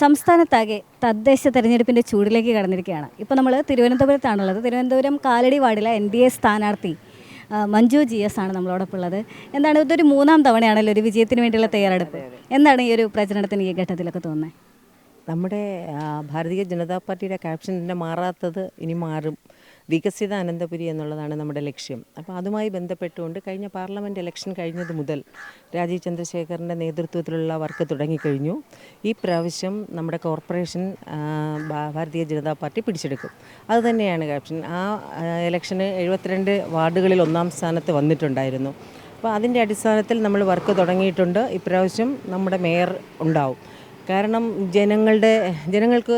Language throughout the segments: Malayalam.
സംസ്ഥാനത്താകെ തദ്ദേശ തെരഞ്ഞെടുപ്പിൻ്റെ ചൂടിലേക്ക് കടന്നിരിക്കുകയാണ്. ഇപ്പോൾ നമ്മൾ തിരുവനന്തപുരത്താണുള്ളത്. തിരുവനന്തപുരം കാലടി വാർഡിലെ NDA സ്ഥാനാർത്ഥി മഞ്ജു GS ആണ് നമ്മളോടൊപ്പം ഉള്ളത്. എന്താണ്, ഇതൊരു മൂന്നാം തവണയാണല്ലോ ഒരു വിജയത്തിന് വേണ്ടിയുള്ള തയ്യാറെടുപ്പ്. എന്താണ് ഈ ഒരു പ്രചരണത്തിന് ഈ ഘട്ടത്തിലൊക്കെ തോന്നുന്നത്? നമ്മുടെ ഭാരതീയ ജനതാ പാർട്ടിയുടെ ക്യാപ്ഷൻ തന്നെ മാറാത്തത് ഇനി മാറും. വികസിത അനന്തപുരി എന്നുള്ളതാണ് നമ്മുടെ ലക്ഷ്യം. അപ്പോൾ അതുമായി ബന്ധപ്പെട്ടുകൊണ്ട് കഴിഞ്ഞ പാർലമെൻറ്റ് ഇലക്ഷൻ കഴിഞ്ഞത് മുതൽ രാജീവ് ചന്ദ്രശേഖറിൻ്റെ നേതൃത്വത്തിലുള്ള വർക്ക് തുടങ്ങിക്കഴിഞ്ഞു. ഈ പ്രാവശ്യം നമ്മുടെ കോർപ്പറേഷൻ ഭാരതീയ ജനതാ പാർട്ടി പിടിച്ചെടുക്കും. അതുതന്നെയാണ് ക്യാപ്ഷൻ. ആ ഇലക്ഷന് 72 വാർഡുകളിൽ 1-ാം സ്ഥാനത്ത് വന്നിട്ടുണ്ടായിരുന്നു. അപ്പോൾ അതിൻ്റെ അടിസ്ഥാനത്തിൽ നമ്മൾ വർക്ക് തുടങ്ങിയിട്ടുണ്ട്. ഇപ്രാവശ്യം നമ്മുടെ മേയർ ഉണ്ടാവും. കാരണം ജനങ്ങൾക്ക്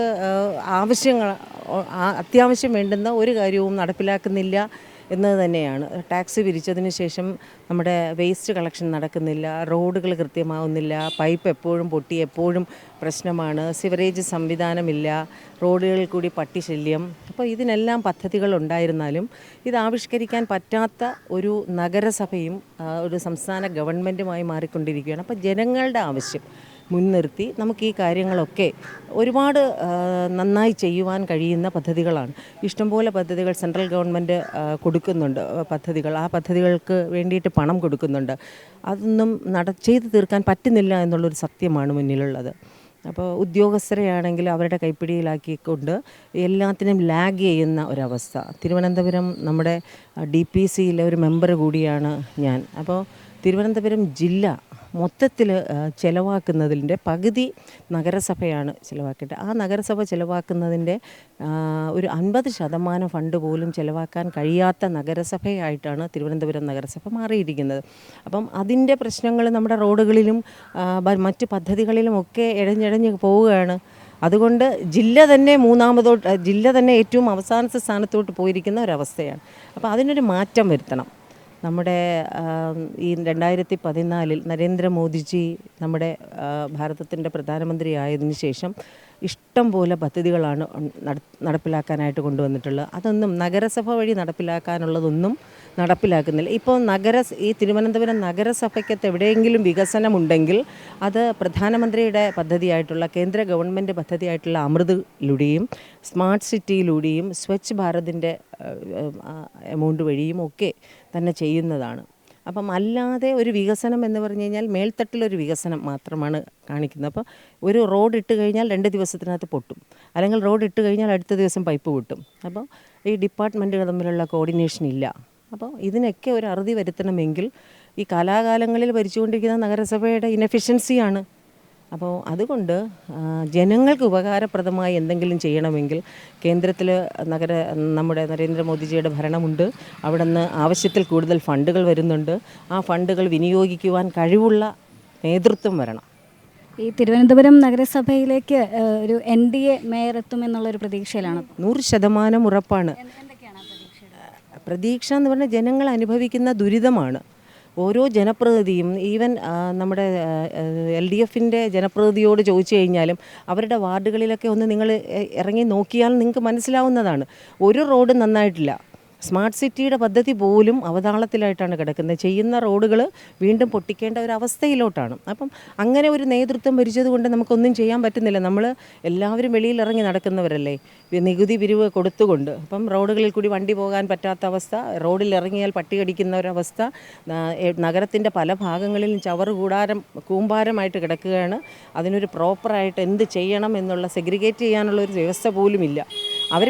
അത്യാവശ്യം വേണ്ടുന്ന ഒരു കാര്യവും നടപ്പിലാക്കുന്നില്ല എന്നത് തന്നെയാണ്. ടാക്സ് പിരിച്ചതിന് ശേഷം നമ്മുടെ വേസ്റ്റ് കളക്ഷൻ നടക്കുന്നില്ല, റോഡുകൾ കൃത്യമാവുന്നില്ല, പൈപ്പ് എപ്പോഴും പൊട്ടി എപ്പോഴും പ്രശ്നമാണ്, സിവറേജ് സംവിധാനമില്ല, റോഡുകളിൽ കൂടി പട്ടിശല്യം. അപ്പോൾ ഇതിനെല്ലാം പദ്ധതികൾ ഉണ്ടായിരുന്നാലും ഇത് ആവിഷ്കരിക്കാൻ പറ്റാത്ത ഒരു നഗരസഭയും ഒരു സംസ്ഥാന ഗവൺമെൻറ്റുമായി മാറിക്കൊണ്ടിരിക്കുകയാണ്. അപ്പോൾ ജനങ്ങളുടെ ആവശ്യം മുൻനിർത്തി നമുക്ക് ഈ കാര്യങ്ങളൊക്കെ ഒരുപാട് നന്നായി ചെയ്യുവാൻ കഴിയുന്ന പദ്ധതികളാണ്. ഇഷ്ടംപോലെ പദ്ധതികൾ സെൻട്രൽ ഗവൺമെൻറ് കൊടുക്കുന്നുണ്ട്. ആ പദ്ധതികൾക്ക് വേണ്ടിയിട്ട് പണം കൊടുക്കുന്നുണ്ട്. അതൊന്നും ചെയ്തു തീർക്കാൻ പറ്റുന്നില്ല എന്നുള്ളൊരു സത്യമാണ് മുന്നിലുള്ളത്. അപ്പോൾ ഉദ്യോഗസ്ഥരെയാണെങ്കിൽ അവരുടെ കൈപ്പിടിയിലാക്കിക്കൊണ്ട് എല്ലാത്തിനും ലാഗ് ചെയ്യുന്ന ഒരവസ്ഥ. തിരുവനന്തപുരം നമ്മുടെ DPCയിലെ ഒരു മെമ്പർ കൂടിയാണ് ഞാൻ. അപ്പോൾ തിരുവനന്തപുരം ജില്ല മൊത്തത്തിൽ ചിലവാക്കുന്നതിൻ്റെ പകുതി നഗരസഭയാണ് ചിലവാക്കേണ്ടത്. ആ നഗരസഭ ചിലവാക്കുന്നതിൻ്റെ ഒരു 50% ഫണ്ട് പോലും ചിലവാക്കാൻ കഴിയാത്ത നഗരസഭയായിട്ടാണ് തിരുവനന്തപുരം നഗരസഭ മാറിയിരിക്കുന്നത്. അപ്പം അതിൻ്റെ പ്രശ്നങ്ങൾ നമ്മുടെ റോഡുകളിലും മറ്റ് പദ്ധതികളിലുമൊക്കെ ഇഴഞ്ഞിഴഞ്ഞ് പോവുകയാണ്. അതുകൊണ്ട് ജില്ല തന്നെ ഏറ്റവും അവസാനത്തെ സ്ഥാനത്തോട്ട് പോയിരിക്കുന്ന ഒരവസ്ഥയാണ്. അപ്പോൾ അതിനൊരു മാറ്റം വരുത്തണം. നമ്മുടെ ഈ 2014 നരേന്ദ്രമോദിജി നമ്മുടെ ഭാരതത്തിൻ്റെ പ്രധാനമന്ത്രി ആയതിനു ശേഷം ഇഷ്ടം പോലെ പദ്ധതികളാണ് നടപ്പിലാക്കാനായിട്ട് കൊണ്ടുവന്നിട്ടുള്ളത്. അതൊന്നും നഗരസഭ വഴി നടപ്പിലാക്കാനുള്ളതൊന്നും നടപ്പിലാക്കുന്നില്ല. ഇപ്പോൾ ഈ തിരുവനന്തപുരം നഗരസഭയ്ക്കകത്ത് എവിടെയെങ്കിലും വികസനമുണ്ടെങ്കിൽ അത് പ്രധാനമന്ത്രിയുടെ പദ്ധതിയായിട്ടുള്ള കേന്ദ്ര ഗവൺമെൻറ് പദ്ധതിയായിട്ടുള്ള അമൃതിലൂടെയും സ്മാർട്ട് സിറ്റിയിലൂടെയും സ്വച്ഛ് ഭാരതിൻ്റെ എമൗണ്ട് വഴിയും ഒക്കെ തന്നെ ചെയ്യുന്നതാണ്. അപ്പം അല്ലാതെ ഒരു വികസനം എന്ന് പറഞ്ഞു കഴിഞ്ഞാൽ മേൽത്തട്ടിലൊരു വികസനം മാത്രമാണ് കാണിക്കുന്നത്. അപ്പോൾ ഒരു റോഡ് ഇട്ട് കഴിഞ്ഞാൽ 2 ദിവസത്തിനകത്ത് പൊട്ടും, അല്ലെങ്കിൽ റോഡ് ഇട്ട് കഴിഞ്ഞാൽ അടുത്ത ദിവസം പൈപ്പ് പൊട്ടും. അപ്പോൾ ഈ ഡിപ്പാർട്ട്മെൻറ്റുകൾ തമ്മിലുള്ള കോർഡിനേഷൻ ഇല്ല. അപ്പോൾ ഇതിനൊക്കെ ഒരു അറുതി വരുത്തണമെങ്കിൽ ഈ കാലാകാലങ്ങളിൽ ഭരിച്ചുകൊണ്ടിരിക്കുന്ന നഗരസഭയുടെ ഇനെഫിഷ്യൻസിയാണ്. അപ്പോൾ അതുകൊണ്ട് ജനങ്ങൾക്ക് ഉപകാരപ്രദമായി എന്തെങ്കിലും ചെയ്യണമെങ്കിൽ കേന്ദ്രത്തിൽ നമ്മുടെ നരേന്ദ്രമോദിജിയുടെ ഭരണമുണ്ട്. അവിടെ നിന്ന് ആവശ്യത്തിൽ കൂടുതൽ ഫണ്ടുകൾ വരുന്നുണ്ട്. ആ ഫണ്ടുകൾ വിനിയോഗിക്കുവാൻ കഴിവുള്ള നേതൃത്വം വരണം. ഈ തിരുവനന്തപുരം നഗരസഭയിലേക്ക് ഒരു NDA മേയർ എത്തുമെന്നുള്ളൊരു പ്രതീക്ഷയിലാണ്. 100% ഉറപ്പാണ്. പ്രതീക്ഷ എന്ന് പറഞ്ഞാൽ ജനങ്ങൾ അനുഭവിക്കുന്ന ദുരിതമാണ്. ഓരോ ജനപ്രതിനിധിയും ഈവൻ നമ്മുടെ LDFൻ്റെ ജനപ്രതിനിധിയോട് ചോദിച്ചു കഴിഞ്ഞാലും അവരുടെ വാർഡുകളിലൊക്കെ ഒന്ന് നിങ്ങൾ ഇറങ്ങി നോക്കിയാൽ നിങ്ങൾക്ക് മനസ്സിലാവുന്നതാണ്. ഒരു റോഡ് നന്നായിട്ടില്ല. സ്മാർട്ട് സിറ്റിയുടെ പദ്ധതി പോലും അവതാളത്തിലായിട്ടാണ് കിടക്കുന്നത്. ചെയ്യുന്ന റോഡുകൾ വീണ്ടും പൊട്ടിക്കേണ്ട ഒരു അവസ്ഥയിലോട്ടാണ്. അപ്പം അങ്ങനെ ഒരു നേതൃത്വം ഭരിച്ചത് കൊണ്ട് നമുക്കൊന്നും ചെയ്യാൻ പറ്റുന്നില്ല. നമ്മൾ എല്ലാവരും വെളിയിൽ ഇറങ്ങി നടക്കുന്നവരല്ലേ, നികുതി പിരിവ് കൊടുത്തുകൊണ്ട്. അപ്പം റോഡുകളിൽ കൂടി വണ്ടി പോകാൻ പറ്റാത്ത അവസ്ഥ, റോഡിൽ ഇറങ്ങിയാൽ പട്ടി കടിക്കുന്ന ഒരവസ്ഥ, നഗരത്തിൻ്റെ പല ഭാഗങ്ങളിലും കൂമ്പാരമായിട്ട് കിടക്കുകയാണ്. അതിനൊരു പ്രോപ്പറായിട്ട് എന്ത് ചെയ്യണം എന്നുള്ള സെഗ്രിഗേറ്റ് ചെയ്യാനുള്ള ഒരു വ്യവസ്ഥ പോലും ഇല്ല. അവർ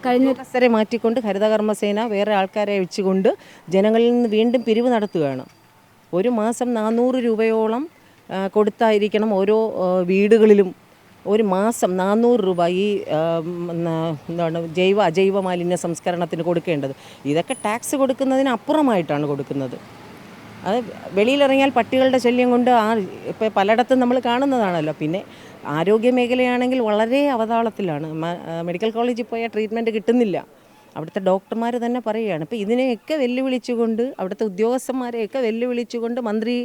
കഴിഞ്ഞ ദിവസരെ മാറ്റിക്കൊണ്ട് ഹരിതകർമ്മസേന വേറെ ആൾക്കാരെ വെച്ചുകൊണ്ട് ജനങ്ങളിൽ നിന്ന് വീണ്ടും പിരിവ് നടത്തുകയാണ്. ഒരു മാസം 400 രൂപയോളം കൊടുത്തായിരിക്കണം ഓരോ വീടുകളിലും ഒരു മാസം 400 രൂപ ഈ അജൈവ മാലിന്യ സംസ്കരണത്തിന് കൊടുക്കേണ്ടത്. ഇതൊക്കെ ടാക്സ് കൊടുക്കുന്നതിന് അപ്പുറമായിട്ടാണ് കൊടുക്കുന്നത്. അത് വെളിയിലിറങ്ങിയാൽ പട്ടികളുടെ ശല്യം കൊണ്ട് ഇപ്പോൾ പലയിടത്തും നമ്മൾ കാണുന്നതാണല്ലോ. പിന്നെ ആരോഗ്യ മേഖലയാണെങ്കിൽ വളരെ അവതാളത്തിലാണ്. മെഡിക്കൽ കോളേജിൽ പോയാൽ ട്രീറ്റ്മെൻറ്റ് കിട്ടുന്നില്ല. അവിടുത്തെ ഡോക്ടർമാർ തന്നെ പറയുകയാണ്. ഇപ്പോൾ ഇതിനെയൊക്കെ വെല്ലുവിളിച്ചുകൊണ്ട് അവിടുത്തെ ഉദ്യോഗസ്ഥന്മാരെയൊക്കെ വെല്ലുവിളിച്ചുകൊണ്ട് മന്ത്രി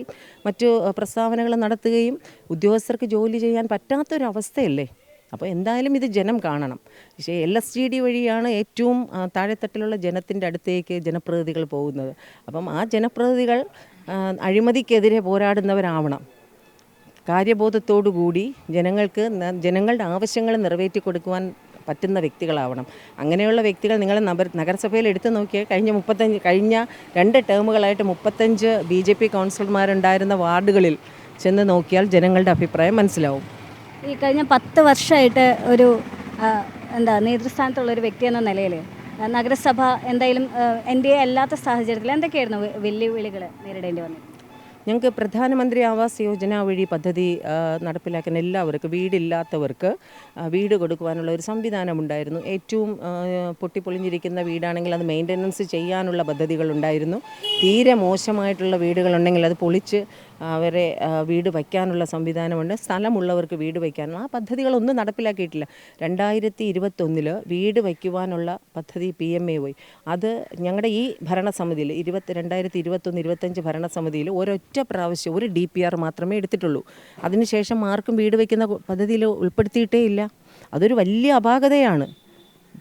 മറ്റു പ്രസ്താവനകൾ നടത്തുകയും ഉദ്യോഗസ്ഥർക്ക് ജോലി ചെയ്യാൻ പറ്റാത്തൊരവസ്ഥയല്ലേ. അപ്പോൾ എന്തായാലും ഇത് ജനം കാണണം. പക്ഷേ LSGD വഴിയാണ് ഏറ്റവും താഴെത്തട്ടിലുള്ള ജനത്തിൻ്റെ അടുത്തേക്ക് ജനപ്രതിനിധികൾ പോകുന്നത്. അപ്പം ആ ജനപ്രതിനിധികൾ അഴിമതിക്കെതിരെ പോരാടുന്നവരാവണം. കാര്യബോധത്തോടു കൂടി ജനങ്ങളുടെ ആവശ്യങ്ങൾ നിറവേറ്റി കൊടുക്കുവാൻ പറ്റുന്ന വ്യക്തികളാവണം. അങ്ങനെയുള്ള വ്യക്തികൾ നിങ്ങൾ നഗരസഭയിൽ എടുത്തു നോക്കിയാൽ കഴിഞ്ഞ 2 ടേമുകളായിട്ട് 35 BJP കൗൺസിലർമാരുണ്ടായിരുന്ന വാർഡുകളിൽ ചെന്ന് നോക്കിയാൽ ജനങ്ങളുടെ അഭിപ്രായം മനസ്സിലാവും. ഈ കഴിഞ്ഞ 10 വർഷമായിട്ട് ഒരു നേതൃസ്ഥാനത്തുള്ള ഒരു വ്യക്തി എന്ന നിലയിൽ നഗരസഭ എന്തായാലും NDA അല്ലാത്ത സാഹചര്യത്തിൽ എന്തൊക്കെയായിരുന്നു വെല്ലുവിളികൾ നേരിടേണ്ടി വന്നത്? ഞങ്ങൾക്ക് പ്രധാനമന്ത്രി ആവാസ് യോജന വഴി പദ്ധതി നടപ്പിലാക്കാൻ എല്ലാവർക്കും വീടില്ലാത്തവർക്ക് വീട് കൊടുക്കുവാനുള്ള ഒരു സംവിധാനമുണ്ടായിരുന്നു. ഏറ്റവും പൊട്ടിപ്പൊളിഞ്ഞിരിക്കുന്ന വീടാണെങ്കിൽ അത് മെയിൻ്റനൻസ് ചെയ്യാനുള്ള പദ്ധതികളുണ്ടായിരുന്നു. തീരെ മോശമായിട്ടുള്ള വീടുകളുണ്ടെങ്കിൽ അത് പൊളിച്ച് അവരെ വീട് വയ്ക്കാനുള്ള സംവിധാനമുണ്ട്. സ്ഥലമുള്ളവർക്ക് വീട് വയ്ക്കാനുള്ള ആ പദ്ധതികളൊന്നും നടപ്പിലാക്കിയിട്ടില്ല. 2021 വീട് വയ്ക്കുവാനുള്ള പദ്ധതി PMAY അത് ഞങ്ങളുടെ ഈ ഭരണസമിതിയിൽ 2021-25 ഭരണസമിതിയിൽ ഒരൊറ്റ പ്രാവശ്യം ഒരു DPR മാത്രമേ എടുത്തിട്ടുള്ളൂ. അതിനുശേഷം ആർക്കും വീട് വയ്ക്കുന്ന പദ്ധതിയിൽ ഉൾപ്പെടുത്തിയിട്ടേ ഇല്ല. അതൊരു വലിയ അപാകതയാണ്.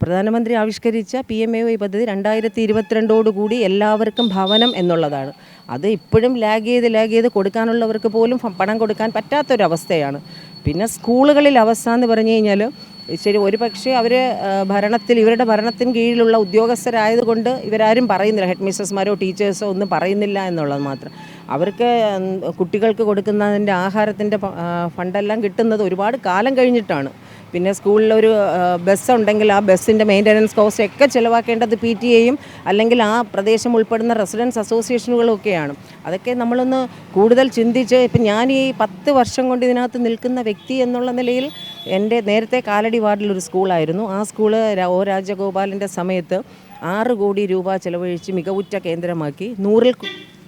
പ്രധാനമന്ത്രി ആവിഷ്കരിച്ച PMAY പദ്ധതി 2022 എല്ലാവർക്കും ഭവനം എന്നുള്ളതാണ്. അത് ഇപ്പോഴും ലാഗ് ചെയ്ത് കൊടുക്കാനുള്ളവർക്ക് പോലും പണം കൊടുക്കാൻ പറ്റാത്തൊരവസ്ഥയാണ്. പിന്നെ സ്കൂളുകളിൽ അവസ്ഥ എന്ന് പറഞ്ഞു കഴിഞ്ഞാൽ ശരി, ഒരു പക്ഷേ അവർ ഇവരുടെ ഭരണത്തിന് കീഴിലുള്ള ഉദ്യോഗസ്ഥരായതുകൊണ്ട് ഇവരാരും പറയുന്നില്ല, ഹെഡ് മിസ്സസ്മാരോ ടീച്ചേഴ്സോ ഒന്നും പറയുന്നില്ല എന്നുള്ളത് മാത്രം. അവർക്ക് കുട്ടികൾക്ക് കൊടുക്കുന്നതിൻ്റെ ആഹാരത്തിൻ്റെ ഫണ്ടെല്ലാം കിട്ടുന്നത് ഒരുപാട് കാലം കഴിഞ്ഞിട്ടാണ്. പിന്നെ സ്കൂളിലൊരു ബസ് ഉണ്ടെങ്കിൽ ആ ബസ്സിൻ്റെ മെയിൻ്റനൻസ് കോസ്റ്റ് ഒക്കെ ചിലവാക്കേണ്ടത് PTA അല്ലെങ്കിൽ ആ പ്രദേശം ഉൾപ്പെടുന്ന റെസിഡൻസ് അസോസിയേഷനുകളും ഒക്കെയാണ്. അതൊക്കെ നമ്മളൊന്ന് കൂടുതൽ ചിന്തിച്ച്, ഇപ്പം ഞാൻ ഈ 10 വർഷം കൊണ്ട് ഇതിനകത്ത് നിൽക്കുന്ന വ്യക്തി എന്നുള്ള നിലയിൽ എൻ്റെ നേരത്തെ കാലടി വാർഡിലൊരു സ്കൂളായിരുന്നു. ആ സ്കൂള് O രാജഗോപാലിൻ്റെ സമയത്ത് 6 കോടി രൂപ ചിലവഴിച്ച് മികവുറ്റ കേന്ദ്രമാക്കി 100-ൽ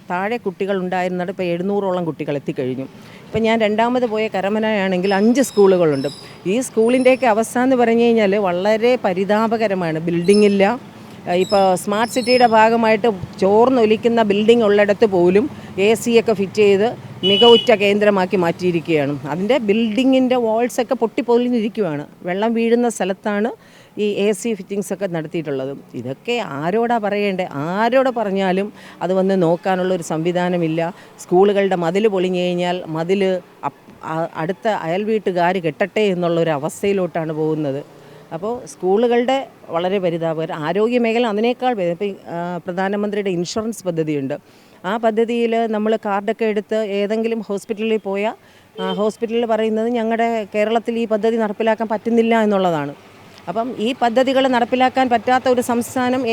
താഴെ കുട്ടികൾ ഉണ്ടായിരുന്നത് ഇപ്പോൾ 700ഓളം കുട്ടികൾ എത്തിക്കഴിഞ്ഞു. ഇപ്പം ഞാൻ രണ്ടാമത് പോയ കരമനയാണെങ്കിൽ 5 സ്കൂളുകളുണ്ട്. ഈ സ്കൂളിൻ്റെയൊക്കെ അവസ്ഥ എന്ന് പറഞ്ഞു കഴിഞ്ഞാൽ വളരെ പരിതാപകരമാണ്. ബിൽഡിംഗ് ഇല്ല. ഇപ്പോൾ സ്മാർട്ട് സിറ്റിയുടെ ഭാഗമായിട്ട് ചോർന്നൊലിക്കുന്ന ബിൽഡിംഗ് ഉള്ളിടത്ത് പോലും AC ഒക്കെ ഫിറ്റ് ചെയ്ത് മികവുറ്റ കേന്ദ്രമാക്കി മാറ്റിയിരിക്കുകയാണ്. അതിൻ്റെ ബിൽഡിങ്ങിൻ്റെ വാൾസൊക്കെ പൊട്ടിപ്പൊലിഞ്ഞിരിക്കുകയാണ്. വെള്ളം വീഴുന്ന സ്ഥലത്താണ് ഈ AC ഫിറ്റിങ്സ് ഒക്കെ നടത്തിയിട്ടുള്ളത്. ഇതൊക്കെ ആരോടാ പറയേണ്ടത്? ആരോട് പറഞ്ഞാലും അത് വന്ന് നോക്കാനുള്ളൊരു സംവിധാനമില്ല. സ്കൂളുകളുടെ മതിൽ പൊളിഞ്ഞു കഴിഞ്ഞാൽ മതിൽ അടുത്ത അയൽ വീട്ടുകാർ കെട്ടട്ടെ എന്നുള്ളൊരു അവസ്ഥയിലോട്ടാണ് പോകുന്നത്. അപ്പോൾ സ്കൂളുകളുടെ വളരെ പരിതാപകരം. ആരോഗ്യ മേഖല അതിനേക്കാൾ ഇപ്പോൾ പ്രധാനമന്ത്രിയുടെ ഇൻഷുറൻസ് പദ്ധതിയുണ്ട്. ആ പദ്ധതിയിൽ നമ്മൾ കാർഡൊക്കെ എടുത്ത് ഏതെങ്കിലും ഹോസ്പിറ്റലിൽ പോയാൽ ഹോസ്പിറ്റലിൽ പറയുന്നത് ഞങ്ങളുടെ കേരളത്തിൽ ഈ പദ്ധതി നടപ്പിലാക്കാൻ പറ്റുന്നില്ല എന്നുള്ളതാണ്. അപ്പം ഈ പദ്ധതികൾ നടപ്പിലാക്കാൻ പറ്റാത്ത ഒരു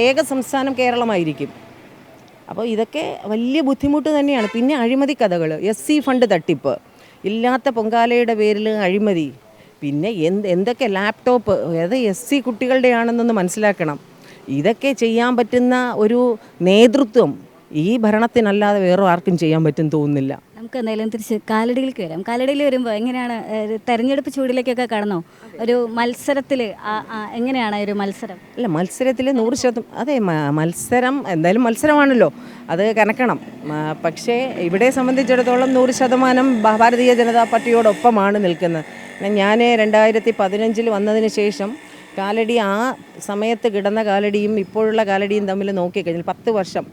ഏക സംസ്ഥാനം കേരളമായിരിക്കും. അപ്പോൾ ഇതൊക്കെ വലിയ ബുദ്ധിമുട്ട് തന്നെയാണ്. പിന്നെ അഴിമതി കഥകൾ, SC ഫണ്ട് തട്ടിപ്പ്, ഇല്ലാത്ത പൊങ്കാലയുടെ പേരിൽ അഴിമതി, പിന്നെ എന്തൊക്കെ ലാപ്ടോപ്പ്, അത് SC കുട്ടികളുടെയാണെന്നൊന്ന് മനസ്സിലാക്കണം. ഇതൊക്കെ ചെയ്യാൻ പറ്റുന്ന ഒരു നേതൃത്വം ഈ ഭരണത്തിനല്ലാതെ വേറെ ആർക്കും ചെയ്യാൻ പറ്റും തോന്നുന്നില്ല. നമുക്ക് എന്തായാലും തിരിച്ച് കാലടിയിലേക്ക് വരാം. കാലടിയിൽ വരുമ്പോൾ എങ്ങനെയാണ് തെരഞ്ഞെടുപ്പ് ചൂടിലേക്കൊക്കെ കടന്നോ? ഒരു മത്സരത്തിൽ എങ്ങനെയാണ് ഒരു മത്സരം? അല്ല, മത്സരത്തിൽ 100%, അതെ, മത്സരം എന്തായാലും മത്സരമാണല്ലോ, അത് കണക്കണം. പക്ഷേ ഇവിടെ സംബന്ധിച്ചിടത്തോളം 100% ഭാരതീയ ജനതാ പാർട്ടിയോടൊപ്പമാണ് നിൽക്കുന്നത്. ഞാൻ 2015 വന്നതിന് ശേഷം കാലടി ആ സമയത്ത് കിടന്ന കാലടിയും ഇപ്പോഴുള്ള കാലടിയും തമ്മിൽ നോക്കിക്കഴിഞ്ഞാൽ 10 വർഷം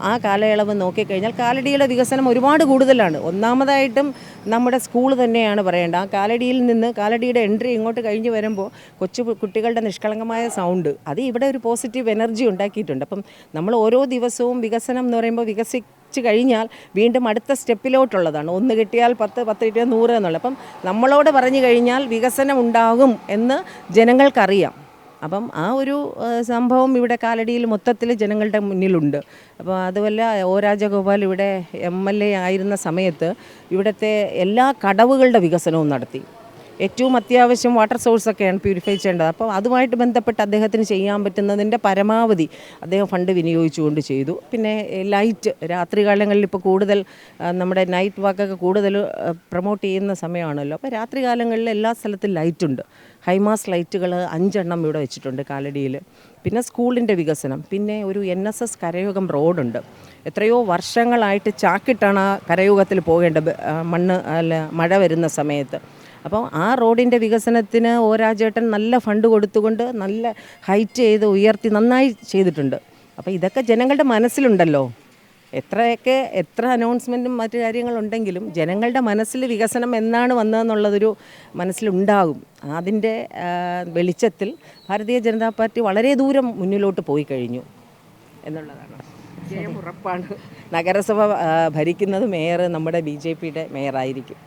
ആ കാലയളവ് നോക്കിക്കഴിഞ്ഞാൽ കാലടിയുടെ വികസനം ഒരുപാട് കൂടുതലാണ്. ഒന്നാമതായിട്ടും നമ്മുടെ സ്കൂൾ തന്നെയാണ് പറയേണ്ടത്. ആ കാലടിയിൽ നിന്ന് കാലടിയുടെ എൻട്രി ഇങ്ങോട്ട് കഴിഞ്ഞ് വരുമ്പോൾ കുട്ടികളുടെ നിഷ്കളങ്കമായ സൗണ്ട് അത് ഇവിടെ ഒരു പോസിറ്റീവ് എനർജി ഉണ്ടാക്കിയിട്ടുണ്ട്. അപ്പം നമ്മൾ ഓരോ ദിവസവും വികസനം എന്ന് പറയുമ്പോൾ വികസിച്ച് കഴിഞ്ഞാൽ വീണ്ടും അടുത്ത സ്റ്റെപ്പിലോട്ടുള്ളതാണ്. 1 കിട്ടിയാൽ 10, 10 കിട്ടിയാൽ 100 എന്നുള്ളത്. അപ്പം നമ്മളോട് പറഞ്ഞു കഴിഞ്ഞാൽ വികസനം ഉണ്ടാകും എന്ന് ജനങ്ങൾക്കറിയാം. അപ്പം ആ ഒരു സംഭവം ഇവിടെ കാലടിയിൽ മൊത്തത്തിൽ ജനങ്ങളുടെ മുന്നിലുണ്ട്. അപ്പോൾ അതുമല്ല, O രാജഗോപാൽ ഇവിടെ MLA ആയിരുന്ന സമയത്ത് ഇവിടുത്തെ എല്ലാ കടവുകളുടെ വികസനവും നടത്തി. ഏറ്റവും അത്യാവശ്യം വാട്ടർ സോഴ്സൊക്കെയാണ് പ്യൂരിഫൈ ചെയ്യേണ്ടത്. അപ്പോൾ അതുമായിട്ട് ബന്ധപ്പെട്ട് അദ്ദേഹത്തിന് ചെയ്യാൻ പറ്റുന്നതിൻ്റെ പരമാവധി അദ്ദേഹം ഫണ്ട് വിനിയോഗിച്ചുകൊണ്ട് ചെയ്തു. പിന്നെ ലൈറ്റ്, രാത്രികാലങ്ങളിൽ ഇപ്പോൾ കൂടുതൽ നമ്മുടെ നൈറ്റ് വാക്കൊക്കെ കൂടുതൽ പ്രൊമോട്ട് ചെയ്യുന്ന സമയമാണല്ലോ. അപ്പോൾ രാത്രികാലങ്ങളിൽ എല്ലാ സ്ഥലത്തും ലൈറ്റുണ്ട്. ഹൈമാസ് ലൈറ്റുകൾ 5 എണ്ണം ഇവിടെ വെച്ചിട്ടുണ്ട് കാലടിയിൽ. പിന്നെ സ്കൂളിൻ്റെ വികസനം, പിന്നെ ഒരു NSS കരയോഗം റോഡുണ്ട്. എത്രയോ വർഷങ്ങളായിട്ട് ചാക്കിട്ടാണ് ആ കരയോഗത്തിൽ പോകേണ്ടത് മഴ വരുന്ന സമയത്ത്. അപ്പോൾ ആ റോഡിൻ്റെ വികസനത്തിന് O രാജേട്ടൻ നല്ല ഫണ്ട് കൊടുത്തുകൊണ്ട് നല്ല ഹൈറ്റ് ചെയ്ത് ഉയർത്തി നന്നായി ചെയ്തിട്ടുണ്ട്. അപ്പോൾ ഇതൊക്കെ ജനങ്ങളുടെ മനസ്സിലുണ്ടല്ലോ. എത്ര അനൗൺസ്മെൻറ്റും മറ്റു കാര്യങ്ങളുണ്ടെങ്കിലും ജനങ്ങളുടെ മനസ്സിൽ വികസനം എന്നാണ് വന്നതെന്നുള്ളതൊരു മനസ്സിലുണ്ടാകും. അതിൻ്റെ വെളിച്ചത്തിൽ ഭാരതീയ ജനതാ പാർട്ടി വളരെ ദൂരം മുന്നിലോട്ട് പോയി കഴിഞ്ഞു എന്നുള്ളതാണ്. ജയം ഉറപ്പാണ്. നഗരസഭ ഭരിക്കുന്നത് മേയർ നമ്മുടെ BJPയുടെ മേയറായിരിക്കും.